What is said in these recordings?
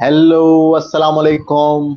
Hello, assalamu alaikum,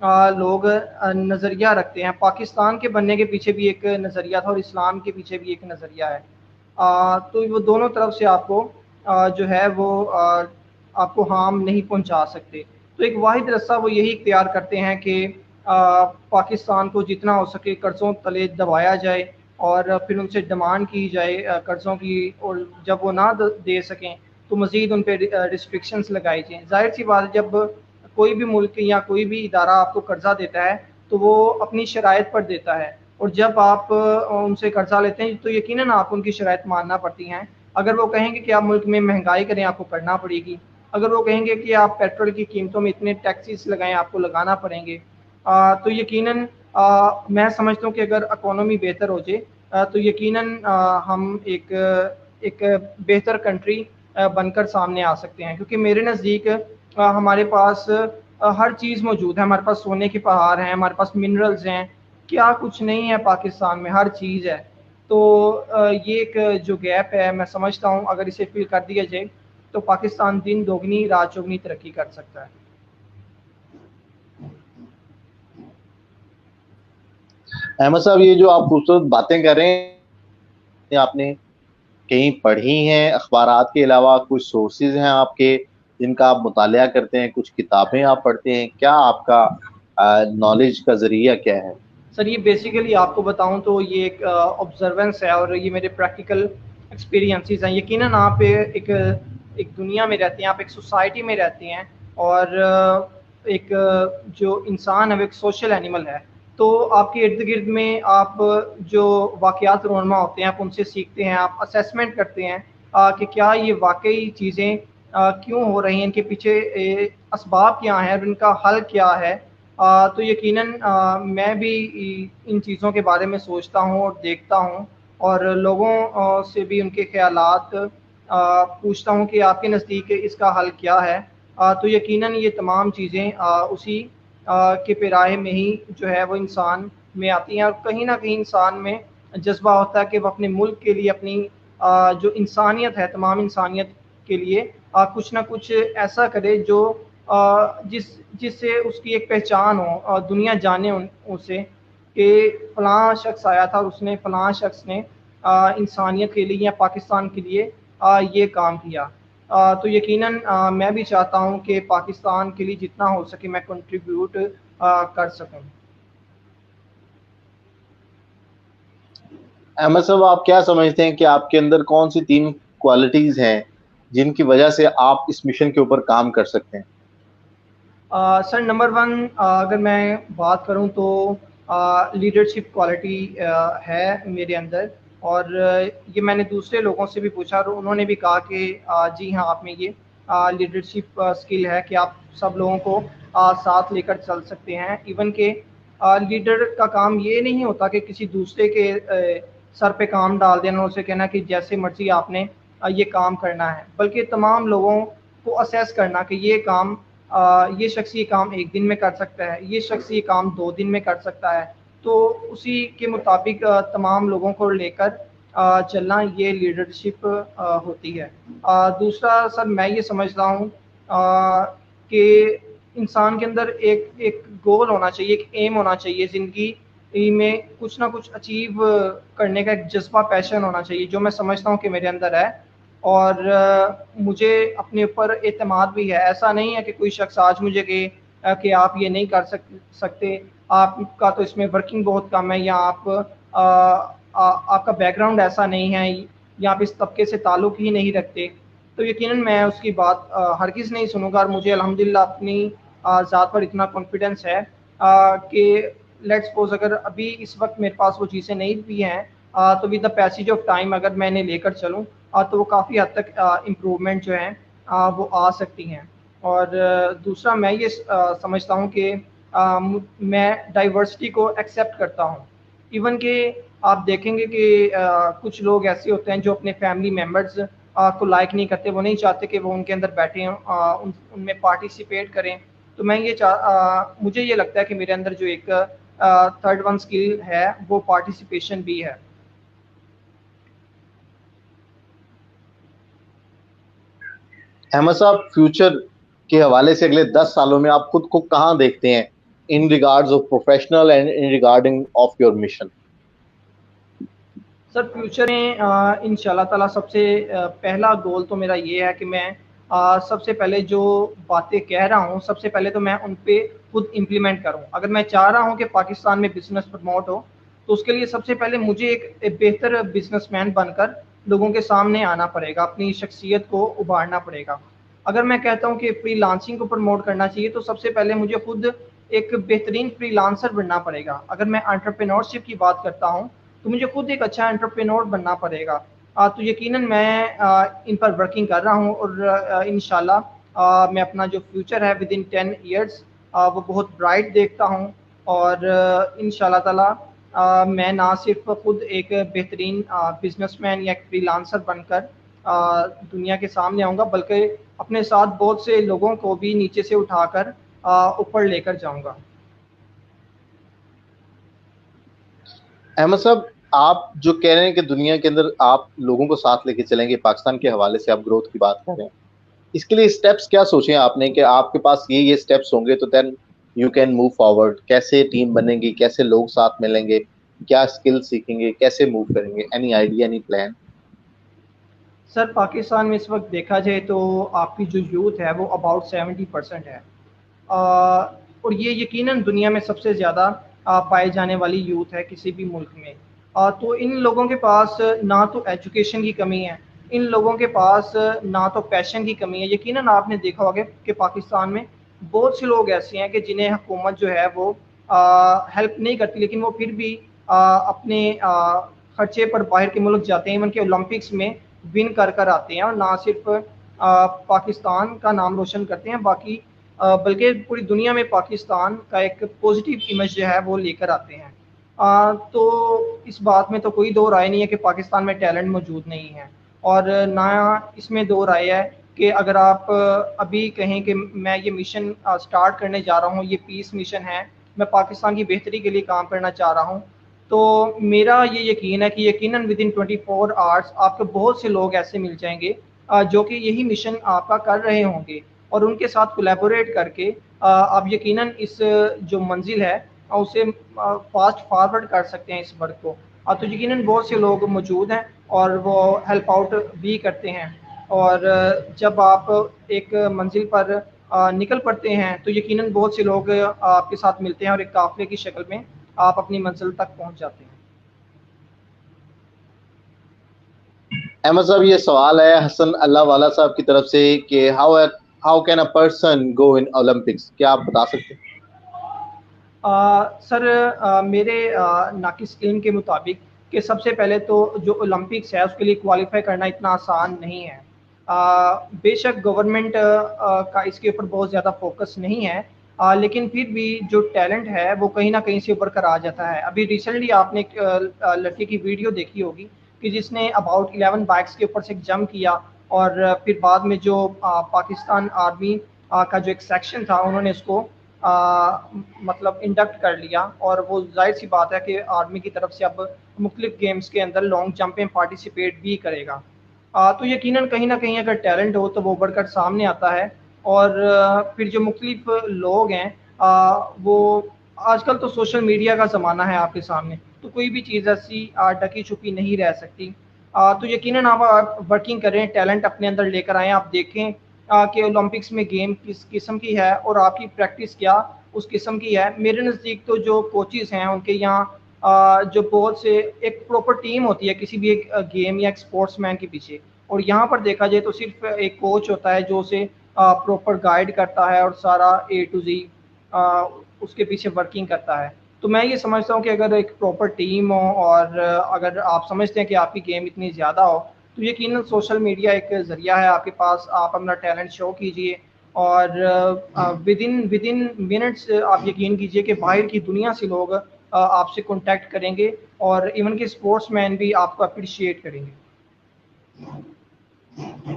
لوگ نظریہ رکھتے ہیں. پاکستان کے بننے کے پیچھے بھی ایک نظریہ تھا اور اسلام کے پیچھے بھی ایک نظریہ ہے. تو وہ دونوں طرف سے آپ کو جو ہے وہ آپ کو ہارم نہیں پہنچا سکتے. تو ایک واحد رستہ وہ یہی اختیار کرتے ہیں کہ پاکستان کو جتنا ہو سکے قرضوں تلے دبایا جائے اور پھر ان سے ڈیمانڈ کی جائے قرضوں کی, اور جب وہ نہ دے سکیں تو مزید ان پہ ریسٹرکشنز لگائی جائیں. ظاہر سی بات ہے, جب کوئی بھی ملک یا کوئی بھی ادارہ آپ کو قرضہ دیتا ہے تو وہ اپنی شرائط پر دیتا ہے, اور جب آپ ان سے قرضہ لیتے ہیں تو یقیناً آپ ان کی شرائط ماننا پڑتی ہیں. اگر وہ کہیں گے کہ آپ ملک میں مہنگائی کریں آپ کو کرنا پڑے گی, اگر وہ کہیں گے کہ آپ پیٹرول کی قیمتوں میں اتنے ٹیکسیز لگائیں آپ کو لگانا پڑیں گے, تو یقیناً میں سمجھتا ہوں کہ اگر اکانومی بہتر ہو جائے تو یقیناً ہم ایک بہتر کنٹری بن کر سامنے آ سکتے ہیں. کیونکہ میرے نزدیک ہمارے پاس ہر چیز موجود ہے, ہمارے پاس سونے کے پہاڑ ہیں, ہمارے پاس منرلز ہیں, کیا کچھ نہیں ہے پاکستان میں, ہر چیز ہے. تو یہ ایک جو گیپ ہے میں سمجھتا ہوں اگر اسے فل کر دیا جائے تو پاکستان دن دوگنی رات چوگنی ترقی کر سکتا ہے. احمد صاحب, یہ جو آپ خوبصورت باتیں کر رہے ہیں, آپ نے کہیں پڑھی ہیں اخبارات کے علاوہ؟ کچھ سورسز ہیں آپ کے جن کا آپ مطالعہ کرتے ہیں, کچھ کتابیں آپ پڑھتے ہیں, کیا آپ کا نالج کا ذریعہ کیا ہے؟ سر یہ بیسیکلی آپ کو بتاؤں تو یہ ایک آبزروینس ہے اور یہ میرے پریکٹیکل ایکسپیرینسز ہیں. یقیناً آپ ایک دنیا میں رہتے ہیں, آپ ایک سوسائٹی میں رہتے ہیں, اور ایک جو انسان ہے وہ ایک سوشل اینیمل ہے. تو آپ کے ارد گرد میں آپ جو واقعات رونما ہوتے ہیں آپ ان سے سیکھتے ہیں, آپ اسیسمنٹ کرتے ہیں کہ کیا یہ واقعی چیزیں کیوں ہو رہی ہیں, ان کے پیچھے اسباب کیا ہیں اور ان کا حل کیا ہے. تو یقیناً میں بھی ان چیزوں کے بارے میں سوچتا ہوں اور دیکھتا ہوں, اور لوگوں سے بھی ان کے خیالات پوچھتا ہوں کہ آپ کے نزدیک اس کا حل کیا ہے. تو یقیناً یہ تمام چیزیں اسی کے پیرائے میں ہی جو ہے وہ انسان میں آتی ہیں, اور کہیں نہ کہیں انسان میں جذبہ ہوتا ہے کہ وہ اپنے ملک کے لیے, اپنی جو انسانیت ہے تمام انسانیت کے لیے کچھ نہ کچھ ایسا کرے جو جس سے اس کی ایک پہچان ہو, دنیا جانے اسے کہ فلاں شخص آیا تھا اور اس نے فلاں شخص نے انسانیت کے لیے یا پاکستان کے لیے یہ کام کیا. تو یقیناً میں بھی چاہتا ہوں کہ پاکستان کے لیے جتنا ہو سکے میں کنٹریبیوٹ کر سکوں. احمد صاحب, آپ کیا سمجھتے ہیں کہ آپ کے اندر کون سی 3 کوالٹیز ہیں جن کی وجہ سے آپ اس مشن کے اوپر کام کر سکتے ہیں؟ سر نمبر 1 اگر میں بات کروں تو لیڈرشپ کوالٹی ہے میرے اندر, اور یہ میں نے دوسرے لوگوں سے بھی پوچھا اور انہوں نے بھی کہا کہ جی ہاں آپ میں یہ لیڈرشپ اسکل ہے کہ آپ سب لوگوں کو ساتھ لے کر چل سکتے ہیں. ایون کہ لیڈر کا کام یہ نہیں ہوتا کہ کسی دوسرے کے سر پہ کام ڈال دینا, اسے کہنا کہ جیسے مرضی آپ نے یہ کام کرنا ہے, بلکہ تمام لوگوں کو اسیس کرنا کہ یہ کام یہ شخص یہ کام 1 دن میں کر سکتا ہے, یہ شخص یہ کام 2 دن میں کر سکتا ہے, تو اسی کے مطابق تمام لوگوں کو لے کر چلنا یہ لیڈرشپ ہوتی ہے. دوسرا سر میں یہ سمجھتا ہوں کہ انسان کے اندر ایک گول ہونا چاہیے, ایک ایم ہونا چاہیے زندگی میں, کچھ نہ کچھ اچیو کرنے کا ایک جذبہ, پیشن ہونا چاہیے, جو میں سمجھتا ہوں کہ میرے اندر ہے. اور مجھے اپنے اوپر اعتماد بھی ہے. ایسا نہیں ہے کہ کوئی شخص آج مجھے کہ آپ یہ نہیں کر سکتے, آپ کا تو اس میں ورکنگ بہت کم ہے, یا آپ کا بیک گراؤنڈ ایسا نہیں ہے, یا آپ اس طبقے سے تعلق ہی نہیں رکھتے, تو یقیناً میں اس کی بات ہرگز نہیں سنوں گا. اور مجھے الحمدللہ اپنی ذات پر اتنا کانفیڈنس ہے کہ لیٹس سپوز اگر ابھی اس وقت میرے پاس وہ چیزیں نہیں بھی ہیں تو with the passage of time اگر میں نے لے کر چلوں تو وہ کافی حد تک امپرومنٹ جو ہیں وہ آ سکتی ہیں. اور دوسرا میں یہ سمجھتا ہوں کہ میں ڈائیورسٹی کو ایکسیپٹ کرتا ہوں. ایون کہ آپ دیکھیں گے کہ کچھ لوگ ایسے ہوتے ہیں جو اپنے فیملی ممبرز کو لائک نہیں کرتے, وہ نہیں چاہتے کہ وہ ان کے اندر بیٹھیں, ان میں پارٹیسپیٹ کریں. تو میں مجھے یہ لگتا ہے کہ میرے اندر جو ایک تھرڈ ون اسکل ہے وہ پارٹیسپیشن بھی ہے. احمد صاحب, فیوچر کے حوالے سے اگلے 10 سالوں میں آپ خود کو کہاں دیکھتے ہیں؟ in regards of professional and in regarding of your mission? Sir future میں انشاءاللہ تعالیٰ سب سے پہلا گول تو میرا یہ ہے کہ میں سب سے پہلے جو باتیں کہہ رہا ہوں سب سے پہلے تو میں ان پہ خود امپلیمنٹ کروں. اگر میں چاہ رہا ہوں کہ پاکستان میں بزنس پروموٹ ہو تو اس کے لیے سب سے پہلے مجھے ایک بہتر بزنس مین بن کر لوگوں کے سامنے آنا پڑے گا, اپنی شخصیت کو ابھارنا پڑے گا. اگر میں کہتا ہوں کہ فری لانسنگ کو پروموٹ کرنا چاہیے تو سب سے پہلے مجھے خود ایک بہترین فری لانسر بننا پڑے گا. اگر میں انٹرپرینورشپ کی بات کرتا ہوں تو مجھے خود ایک اچھا انٹرپرینور بننا پڑے گا. تو یقیناً میں ان پر ورکنگ کر رہا ہوں اور انشاءاللہ میں اپنا جو فیوچر ہے ود ان 10 ایئرس وہ بہت برائٹ دیکھتا ہوں. اور انشاءاللہ تعالی میں نہ صرف خود ایک بہترین بزنس مین یا ایک فری لانسر بن کر دنیا کے سامنے آؤں گا بلکہ اپنے ساتھ بہت سے لوگوں کو بھی نیچے سے اٹھا کر اوپر لے کر جاؤں گا. احمد صاحب, آپ جو کہہ رہے ہیں کہ دنیا کے اندر آپ لوگوں کو ساتھ لے کے چلیں گے, پاکستان کے حوالے سے آپ گروتھ کی بات کر رہے ہیں, اس کے لیے اسٹیپس کیا سوچے آپ نے کہ آپ کے پاس یہ اسٹیپس ہوں گے تو then you can move forward? کیسے ٹیم بنے گی, کیسے لوگ ساتھ ملیں گے, کیا اسکل سیکھیں گے, کیسے موو کریں گے؟ Any idea, any plan? Sir Pakistan میں اس وقت دیکھا جائے تو آپ کی جو یوتھ ہے وہ اباؤٹ 70% ہے, اور یہ یقیناً دنیا میں سب سے زیادہ پائے جانے والی یوتھ ہے کسی بھی ملک میں. تو ان لوگوں کے پاس نہ تو ایجوکیشن کی کمی ہے, ان لوگوں کے پاس نہ تو پیشن کی کمی ہے. یقیناً آپ نے دیکھا ہوگا کہ پاکستان میں بہت سے لوگ ایسے ہیں کہ جنہیں حکومت جو ہے وہ ہیلپ نہیں کرتی لیکن وہ پھر بھی اپنے خرچے پر باہر کے ملک جاتے ہیں, ایون کہ اولمپکس میں ون کر آتے ہیں, اور نہ صرف پاکستان کا نام روشن کرتے ہیں باقی بلکہ پوری دنیا میں پاکستان کا ایک پازیٹیو امیج جو ہے وہ لے کر آتے ہیں. تو اس بات میں تو کوئی دو رائے نہیں ہے کہ پاکستان میں ٹیلنٹ موجود نہیں ہے, اور نہ اس میں دو رائے ہے کہ اگر آپ ابھی کہیں کہ میں یہ مشن سٹارٹ کرنے جا رہا ہوں, یہ پیس مشن ہے, میں پاکستان کی بہتری کے لیے کام کرنا چاہ رہا ہوں, تو میرا یہ یقین ہے کہ یقیناً ود ان 24 hours آپ کے بہت سے لوگ ایسے مل جائیں گے جو کہ یہی مشن آپ کا کر رہے ہوں گے, اور ان کے ساتھ کولیبوریٹ کر کے آپ یقیناً اس جو منزل ہے اسے فاسٹ فارورڈ کر سکتے ہیں اس ورک کو. تو یقیناً بہت سے لوگ موجود ہیں اور وہ ہیلپ آؤٹ بھی کرتے ہیں, اور جب آپ ایک منزل پر نکل پڑتے ہیں تو یقیناً بہت سے لوگ آپ کے ساتھ ملتے ہیں اور ایک قافلے کی شکل میں آپ اپنی منزل تک پہنچ جاتے ہیں. احمد صاحب, یہ سوال ہے حسن اللہ والا صاحب کی طرف سے کہ how can a person go in Olympics, کیا آپ بتا سکتے ہیں؟ سر میرے ناقص علم کے مطابق کہ سب سے پہلے تو جو اولمپکس ہے اس کے لیے کوالیفائی کرنا اتنا آسان نہیں ہے. بے شک گورنمنٹ کا اس کے اوپر بہت زیادہ فوکس نہیں ہے, لیکن پھر بھی جو ٹیلنٹ ہے وہ کہیں نہ کہیں سے اوپر کر آ جاتا ہے. ابھی ریسنٹلی آپ نے ایک لڑکے کی ویڈیو دیکھی ہوگی کہ جس نے اباؤٹ 11 بائکس کے اوپر سے ایک جمپ کیا, اور پھر بعد میں جو پاکستان آرمی کا جو ایک سیکشن تھا انہوں نے اس کو مطلب انڈکٹ کر لیا, اور وہ ظاہر سی بات ہے کہ آرمی کی طرف سے اب مختلف گیمز کے اندر لانگ جمپ میں پارٹیسپیٹ بھی کرے گا. تو یقیناً کہیں نہ کہیں اگر ٹیلنٹ ہو تو وہ بڑھ کر سامنے آتا ہے, اور پھر جو مختلف لوگ ہیں وہ آج کل تو سوشل میڈیا کا زمانہ ہے آپ کے سامنے, تو کوئی بھی چیز ایسی ڈکی چھپی نہیں رہ سکتی. تو یقیناً آپ ورکنگ کریں, ٹیلنٹ اپنے اندر لے کر آئیں, آپ دیکھیں کہ اولمپکس میں گیم کس قسم کی ہے اور آپ کی پریکٹس کیا اس قسم کی ہے. میرے نزدیک تو جو کوچز ہیں ان کے یہاں جو بہت سے ایک پراپر ٹیم ہوتی ہے کسی بھی ایک گیم یا ایک اسپورٹس مین کے پیچھے, اور یہاں پر دیکھا جائے تو صرف ایک کوچ ہوتا ہے جو اسے پراپر گائیڈ کرتا ہے اور سارا A to Z اس کے پیچھے ورکنگ کرتا ہے. تو میں یہ سمجھتا ہوں کہ اگر ایک پراپر ٹیم ہو اور اگر آپ سمجھتے ہیں کہ آپ کی گیم اتنی زیادہ ہو تو یقیناً سوشل میڈیا ایک ذریعہ ہے آپ کے پاس, آپ اپنا ٹیلنٹ شو کیجئے, اور ود ان منٹس آپ یقین کیجئے کہ باہر کی دنیا سے لوگ آپ سے کانٹیکٹ کریں گے, اور ایون کہ اسپورٹس مین بھی آپ کو اپریشیٹ کریں گے.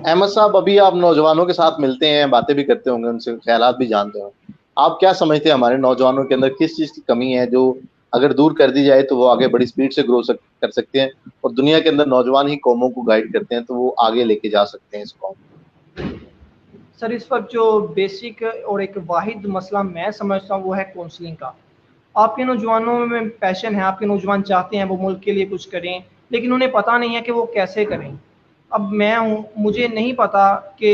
احمد صاحب, ابھی آپ نوجوانوں کے ساتھ ملتے ہیں, باتیں بھی کرتے ہوں گے, ان سے خیالات بھی جانتے ہوں, آپ کیا سمجھتے ہیں ہمارے نوجوانوں کے اندر کس چیز کی کمی ہے جو اگر دور کر دی جائے تو وہ آگے بڑی سپیڈ سے گرو کر سکتے ہیں, اور دنیا کے اندر نوجوان ہی قوموں کو گائیڈ کرتے ہیں تو وہ آگے لے کے جا سکتے ہیں اس قوم. سر اس وقت جو بیسک اور ایک واحد مسئلہ میں سمجھتا ہوں وہ ہے کونسلنگ کا. آپ کے نوجوانوں میں پیشن ہے, آپ کے نوجوان چاہتے ہیں وہ ملک کے لیے کچھ کریں, لیکن انہیں پتہ نہیں ہے کہ وہ کیسے کریں. اب میں ہوں, مجھے نہیں پتا کہ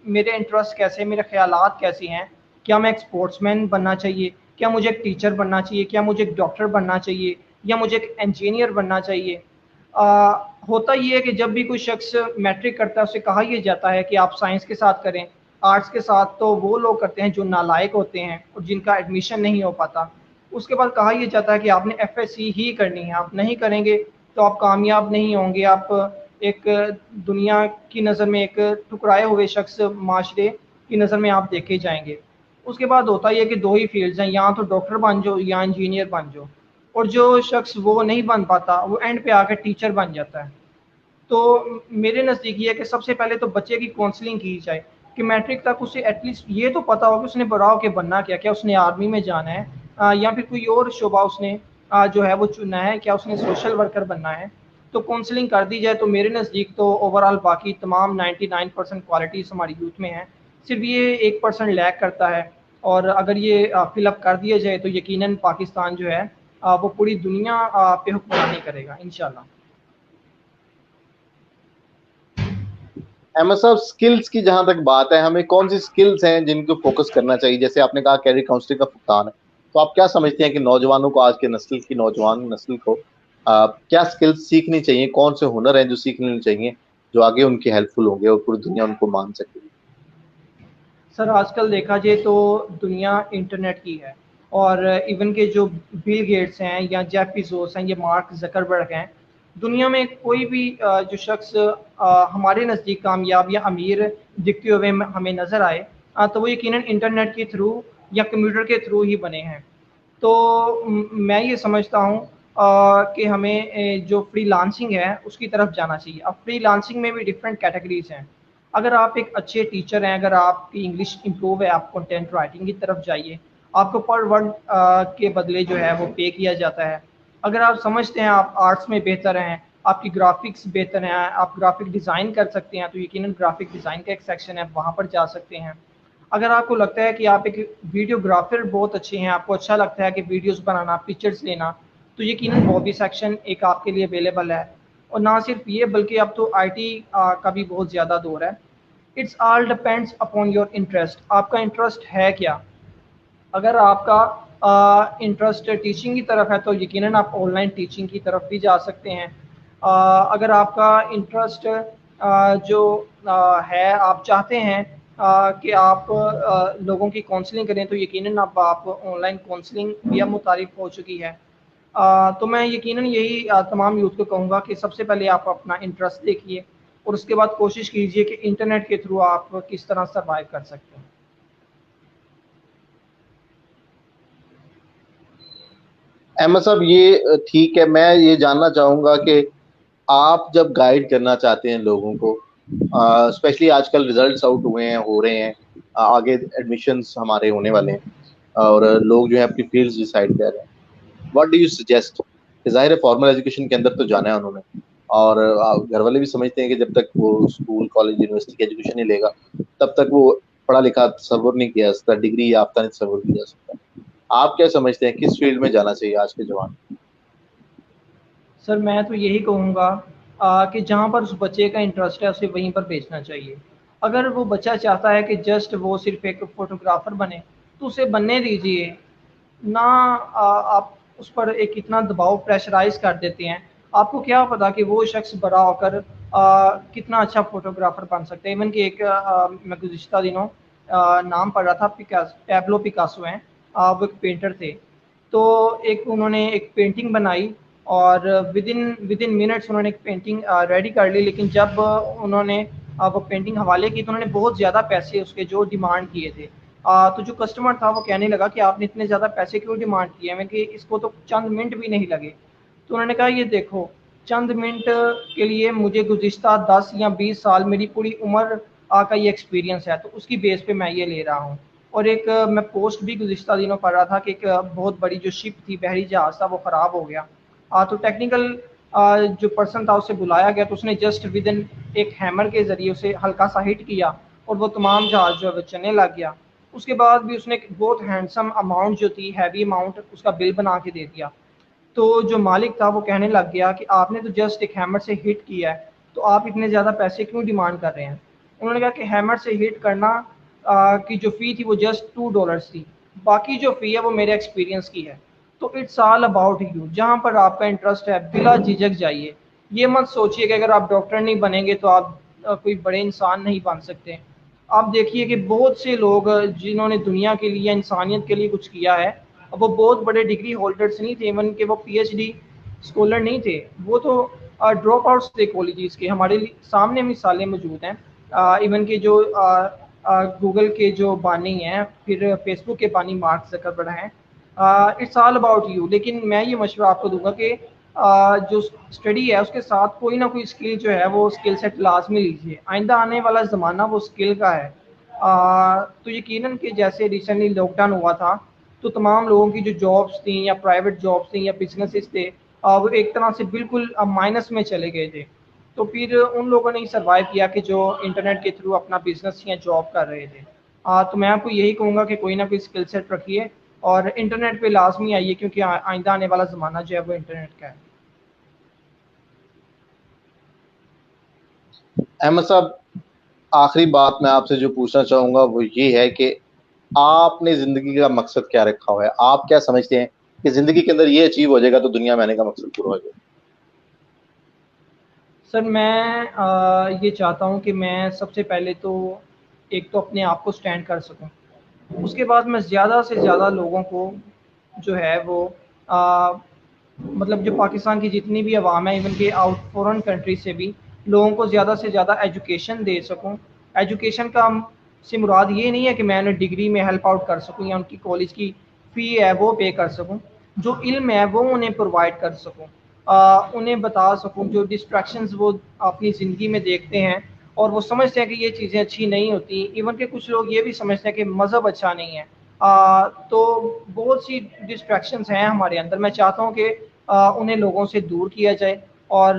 میرے انٹرسٹ کیسے, میرے خیالات کیسے ہیں. کیا میں ایک اسپورٹس مین بننا چاہیے, کیا مجھے ایک ٹیچر بننا چاہیے, کیا مجھے ایک ڈاکٹر بننا چاہیے, یا مجھے ایک انجینئر بننا چاہیے. ہوتا یہ ہے کہ جب بھی کوئی شخص میٹرک کرتا ہے اسے کہا یہ جاتا ہے کہ آپ سائنس کے ساتھ کریں. آرٹس کے ساتھ تو وہ لوگ کرتے ہیں جو نالائق ہوتے ہیں اور جن کا ایڈمیشن نہیں ہو پاتا. اس کے بعد کہا یہ جاتا ہے کہ آپ نے ایف ایس سی ہی کرنی ہے, آپ نہیں کریں گے تو آپ کامیاب نہیں ہوں گے, آپ ایک دنیا کی نظر میں ایک ٹھکرائے ہوئے شخص معاشرے کی نظر میں آپ دیکھے جائیں گے. اس کے بعد ہوتا یہ کہ دو ہی فیلڈز ہیں, یا تو ڈاکٹر بن جاؤ یا انجینئر بن جاؤ. اور جو شخص وہ نہیں بن پاتا وہ اینڈ پہ آ کے ٹیچر بن جاتا ہے. تو میرے نزدیک یہ ہے کہ سب سے پہلے تو بچے کی کاؤنسلنگ کی جائے کہ میٹرک تک اسے ایٹ لیسٹ یہ تو پتا ہو کہ اس نے بڑا ہو کے بننا کیا, کیا اس نے آرمی میں جانا ہے یا پھر کوئی اور شعبہ اس نے جو ہے وہ چننا ہے, کیا اس نے سوشل ورکر بننا ہے. تو کاؤنسلنگ کر دی جائے تو میرے نزدیک تو اوور آل باقی تمام 99% کوالٹیز ہماری یوتھ میں ہیں, صرف یہ 1% لیک کرتا ہے. اور اگر یہ فل اپ کر دیا جائے تو یقیناً پاکستان جو ہے وہ پوری دنیا پہ حکمرانی کرے گا انشاءاللہ. احمد صاحب, سکلز کی جہاں تک بات ہے, ہمیں کون سی سکلز ہیں جن کو فوکس کرنا چاہیے؟ جیسے آپ نے کہا کیریئر کاؤنسلنگ کا فقدان ہے, تو آپ کیا سمجھتے ہیں کہ نوجوانوں کو, آج کے نسل کی نوجوان نسل کو کیا سکلز سیکھنی چاہیے, کون سے ہنر ہیں جو سیکھنے چاہیے جو آگے ان کی ہیلپ فل ہوں گے اور پوری دنیا ان کو مان سکے گی؟ سر آج کل دیکھا جائے تو دنیا انٹرنیٹ کی ہے, اور ایون کہ جو بل گیٹس ہیں یا جیف بیزوس ہیں یا مارک زکربرگ ہیں, دنیا میں کوئی بھی جو شخص ہمارے نزدیک کامیاب یا امیر دکھتے ہوئے ہمیں نظر آئے تو وہ یقیناً انٹرنیٹ کے تھرو یا کمپیوٹر کے تھرو ہی بنے ہیں. تو میں یہ سمجھتا ہوں کہ ہمیں جو فری لانسنگ ہے اس کی طرف جانا چاہیے. اب فری لانسنگ میں بھی ڈفرینٹ کیٹیگریز ہیں. اگر آپ ایک اچھے ٹیچر ہیں, اگر آپ کی انگلش امپروو ہے, آپ کنٹینٹ رائٹنگ کی طرف جائیے, آپ کو پر ورڈ کے بدلے جو ہے وہ پے کیا جاتا ہے. اگر آپ سمجھتے ہیں آپ آرٹس میں بہتر ہیں, آپ کی گرافکس بہتر ہیں, آپ گرافک ڈیزائن کر سکتے ہیں, تو یقیناً گرافک ڈیزائن کا ایک سیکشن ہے, وہاں پر جا سکتے ہیں. اگر آپ کو لگتا ہے کہ آپ ایک ویڈیوگرافر بہت اچھے ہیں, آپ کو اچھا لگتا ہے کہ ویڈیوز بنانا, پکچرز لینا, تو یقیناً وہ بھی سیکشن ایک آپ کے لیے اویلیبل ہے. اور نہ صرف یہ بلکہ اب تو آئی ٹی کا بھی بہت زیادہ دور ہے. It's all depends upon your interest, آپ کا انٹرسٹ ہے کیا. اگر آپ کا انٹرسٹ ٹیچنگ کی طرف ہے تو یقیناً آپ آن لائن ٹیچنگ کی طرف بھی جا سکتے ہیں. اگر آپ کا انٹرسٹ جو ہے, آپ چاہتے ہیں کہ آپ لوگوں کی کاؤنسلنگ کریں, تو یقیناً اب آپ آن لائن کاؤنسلنگ بھی اب متعارف ہو چکی ہے. تو میں یقیناً یہی تمام یوتھ کو کہوں گا کہ سب سے پہلے آپ اپنا انٹرسٹ دیکھیے اور اس کے بعد کوشش کیجیے کہ انٹرنیٹ کے تھرو آپ کس طرح سروائیو کر سکتے ہیں. احمد صاحب, یہ ٹھیک ہے, میں یہ جاننا چاہوں گا کہ آپ جب گائیڈ کرنا چاہتے ہیں لوگوں کو, اسپیشلی آج کل ریزلٹس آؤٹ ہوئے ہیں, ہو رہے ہیں, آگے ایڈمیشنس ہمارے ہونے والے ہیں, اور لوگ جو ہے اپنی فیلڈز ڈیسائیڈ کر رہے ہیں, واٹ ڈو یو سجیسٹ؟ ظاہر ہے فارمل ایجوکیشن کے اندر تو جانا ہے انہوں نے, اور گھر والے بھی سمجھتے ہیں کہ جب تک وہ اسکول کالج یونیورسٹی کی ایجوکیشن نہیں لے گا تب تک وہ پڑھا لکھا تصور نہیں کیا جا سکتا, ڈگری یافتہ نہیں تصور کیا جا سکتا. آپ کیا سمجھتے ہیں کس فیلڈ میں جانا چاہیے آج کے جوان؟ سر میں تو یہی کہوں گا کہ جہاں پر اس بچے کا انٹرسٹ ہے اسے وہیں پر بھیجنا چاہیے. اگر وہ بچہ چاہتا ہے کہ جسٹ وہ صرف ایک فوٹوگرافر بنے تو اسے بننے دیجیے, نہ آپ اس پر ایک اتنا دباؤ پریشرائز کر دیتے ہیں. آپ کو کیا پتا کہ وہ شخص بڑا ہو کر کتنا اچھا فوٹوگرافر بن سکتے ہیں. ایون کہ ایک میں گزشتہ دنوں نام پڑھ رہا تھا, پیبلو پیکاسو ہیں, وہ ایک پینٹر تھے. تو ایک انہوں نے ایک پینٹنگ بنائی اور ود ان منٹس انہوں نے ایک پینٹنگ ریڈی کر لی, لیکن جب انہوں نے وہ پینٹنگ حوالے کی تو انہوں نے بہت زیادہ پیسے اس کے جو ڈیمانڈ کیے تھے. تو جو کسٹمر تھا وہ کہنے لگا کہ آپ نے اتنے زیادہ پیسے کیوں ڈیمانڈ کیے ہیں, کہ اس کو تو چند منٹ بھی نہیں لگے. تو انہوں نے کہا یہ دیکھو, چند منٹ کے لیے مجھے گزشتہ 10 یا 20 سال میری پوری عمر کا یہ ایکسپیرینس ہے, تو اس کی بیس پہ میں یہ لے رہا ہوں. اور ایک میں پوسٹ بھی گزشتہ دنوں پڑھ رہا تھا کہ ایک بہت بڑی جو شپ تھی, بحری جہاز تھا, وہ خراب ہو گیا. تو ٹیکنیکل جو پرسن تھا اسے بلایا گیا, تو اس نے جسٹ ود ان ایک ہیمر کے ذریعے اسے ہلکا سا ہٹ کیا اور وہ تمام جہاز جو ہے وہ چلنے لگ گیا. اس کے بعد بھی اس نے بہت ہینڈسم اماؤنٹ جو تھی، ہیوی اماؤنٹ، اس کا بل بنا کے دے دیا. تو جو مالک تھا وہ کہنے لگ گیا کہ آپ نے تو جسٹ ایک ہیمر سے ہٹ کیا ہے، تو آپ اتنے زیادہ پیسے کیوں ڈیمانڈ کر رہے ہیں؟ انہوں نے کہا کہ ہیمر سے ہٹ کرنا کی جو فی تھی وہ جسٹ $2 تھی، باقی جو فی ہے وہ میرے ایکسپیرینس کی ہے. تو اٹس آل اباؤٹ یو. جہاں پر آپ کا انٹرسٹ ہے بلا جھجک جائیے. یہ مت سوچیے کہ اگر آپ ڈاکٹر نہیں بنیں گے تو آپ کوئی بڑے انسان نہیں بن سکتے. آپ دیکھیے کہ بہت سے لوگ جنہوں نے دنیا کے لیے، انسانیت کے لیے کچھ کیا ہے، اب وہ بہت بڑے ڈگری ہولڈرس نہیں تھے، ایون کہ وہ پی ایچ ڈی اسکالر نہیں تھے، وہ تو ڈراپ آؤٹس تھے کالجز کے. ہمارے سامنے مثالیں موجود ہیں. ایون کہ جو گوگل کے جو بانی ہیں، پھر فیس بک کے بانی مارک زکربرگ ہیں. It's all about you. لیکن میں یہ مشورہ آپ کو دوں گا کہ جو اسٹڈی ہے اس کے ساتھ کوئی نہ کوئی اسکل جو ہے وہ اسکل سیٹ لازمی لیجیے. آئندہ آنے والا زمانہ وہ اسکل کا ہے. تو یقیناً کہ جیسے ریسنٹلی لاک ڈاؤن ہوا تھا تو تمام لوگوں کی جو جابس تھیں یا پرائیویٹ جابس تھیں یا بزنسز تھے، وہ ایک طرح سے بالکل مائنس میں چلے گئے تھے. تو پھر ان لوگوں نے سروائیو کیا کہ جو انٹرنیٹ کے تھرو اپنا بزنس یا جاب کر رہے تھے. تو میں آپ کو یہی کہوں گا کہ کوئی نہ کوئی اسکل سیٹ رکھیے اور انٹرنیٹ پہ لازمی آئیے، کیونکہ آئندہ آنے والا زمانہ جو ہے وہ انٹرنیٹ کا ہے. احمد صاحب، آخری بات میں آپ سے جو پوچھنا چاہوں گا وہ یہ ہے کہ آپ نے زندگی کا مقصد کیا رکھا ہوا ہے؟ آپ کیا سمجھتے ہیں کہ زندگی کے اندر یہ اچیو ہو جائے گا تو دنیا میں آنے کا مقصد پورا ہو جائے گا؟ سر میں یہ چاہتا ہوں کہ میں سب سے پہلے تو ایک تو اپنے آپ کو سٹینڈ کر سکوں. اس کے بعد میں زیادہ سے زیادہ لوگوں کو جو ہے وہ مطلب جو پاکستان کی جتنی بھی عوام ہے، ایون کہ آؤٹ فورن کنٹری سے بھی، لوگوں کو زیادہ سے زیادہ ایجوکیشن دے سکوں. ایجوکیشن کا سے مراد یہ نہیں ہے کہ میں انہیں ڈگری میں ہیلپ آؤٹ کر سکوں یا ان کی کالج کی فی ہے وہ پے کر سکوں. جو علم ہے وہ انہیں پرووائڈ کر سکوں، انہیں بتا سکوں جو ڈسٹریکشنز وہ اپنی زندگی میں دیکھتے ہیں اور وہ سمجھتے ہیں کہ یہ چیزیں اچھی نہیں ہوتی. ایون کہ کچھ لوگ یہ بھی سمجھتے ہیں کہ مذہب اچھا نہیں ہے. تو بہت سی ڈسٹریکشنز ہیں ہمارے اندر. میں چاہتا ہوں کہ انہیں لوگوں سے دور کیا جائے اور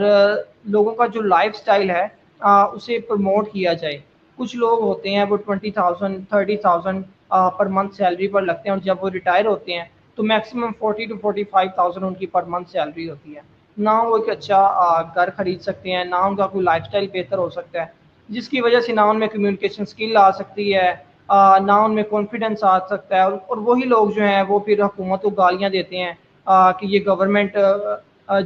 لوگوں کا جو لائف سٹائل ہے اسے پروموٹ کیا جائے. کچھ لوگ ہوتے ہیں وہ 20,000 30,000 پر منتھ سیلری پر لگتے ہیں، اور جب وہ ریٹائر ہوتے ہیں تو میکسیمم 40 to 45,000 ان کی پر منتھ سیلری ہوتی ہے. نہ وہ ایک اچھا گھر خرید سکتے ہیں، نہ ان کا کوئی لائف سٹائل بہتر ہو سکتا ہے، جس کی وجہ سے نہ ان میں کمیونیکیشن اسکل آ سکتی ہے، نہ ان میں کانفیڈنس آ سکتا ہے. اور وہی لوگ جو ہیں وہ پھر حکومت کو گالیاں دیتے ہیں کہ یہ گورنمنٹ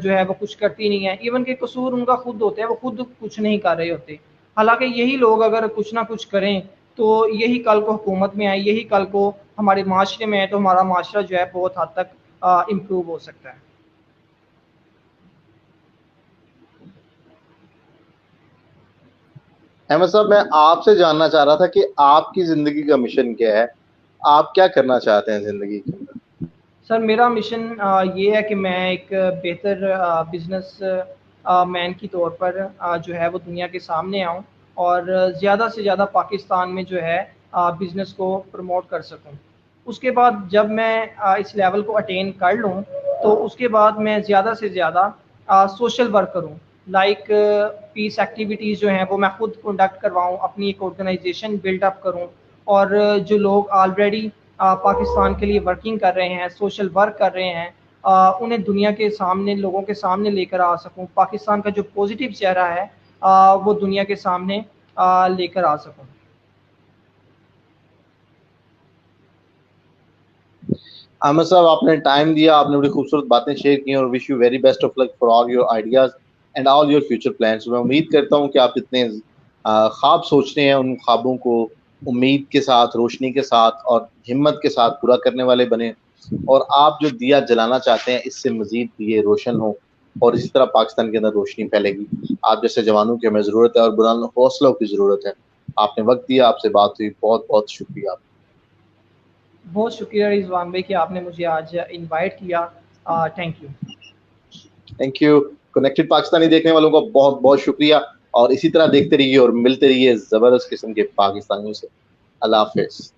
جو ہے وہ کچھ کرتی نہیں ہے. ایون کہ قصور ان کا خود ہوتا ہے، وہ خود کچھ نہیں کر رہے ہوتے. حالانکہ یہی لوگ اگر کچھ نہ کچھ کریں تو یہی کل کو حکومت میں آئے، یہی کل کو ہمارے معاشرے میں ہے، تو ہمارا معاشرہ جو ہے بہت حد تک امپروو ہو سکتا ہے. احمد صاحب، میں آپ سے جاننا چاہ رہا تھا کہ آپ کی زندگی کا مشن کیا ہے؟ آپ کیا کرنا چاہتے ہیں زندگی کے اندر؟ سر میرا مشن یہ ہے کہ میں ایک بہتر بزنس مین کی طور پر جو ہے وہ دنیا کے سامنے آؤں اور زیادہ سے زیادہ پاکستان میں جو ہے بزنس کو پروموٹ کر سکوں. اس کے بعد جب میں اس لیول کو اٹین کر لوں تو اس کے بعد میں زیادہ سے زیادہ سوشل ورک کروں. لائک پیس ایکٹیویٹیز جو ہیں وہ میں خود کنڈکٹ کرواؤں، اپنی ایک آرگنائزیشن بلڈ اپ کروں، اور جو لوگ آلریڈی پاکستان کے لیے ورکنگ کر رہے ہیں، سوشل ورک کر رہے ہیں، انہیں دنیا کے سامنے، لوگوں کے سامنے لے کر آ سکوں. پاکستان کا جو پازیٹیو چہرہ ہے وہ دنیا کے سامنے لے کر آ سکوں. احمد صاحب، آپ نے ٹائم دیا، آپ نے بڑی خوبصورت باتیں شیئر کی، اور wish you very best of luck for all your ideas and all your future plans. میں امید کرتا ہوں کہ آپ اتنے خواب سوچ رہے ہیں، ان خوابوں کو امید کے ساتھ، روشنی کے ساتھ اور ہمت کے ساتھ پورا کرنے والے بنے، اور آپ جو دیا جلانا چاہتے ہیں اس سے مزید دیے روشن ہوں، اور اسی طرح پاکستان کے اندر روشنی پھیلے گی. آپ جیسے جوانوں کی ہمیں ضرورت ہے اور بلند حوصلوں کی ضرورت ہے. آپ نے وقت دیا، آپ سے بات ہوئی، بہت بہت شکریہ. بہت شکریہ رضوان بھائی کہ آپ نے مجھے آج انوائٹ کیا. Thank you. Thank you. Connected Pakistani دیکھنے والوں کا بہت بہت شکریہ، اور اسی طرح دیکھتے رہیے اور ملتے رہیے زبردست قسم کے پاکستانیوں سے. اللہ حافظ.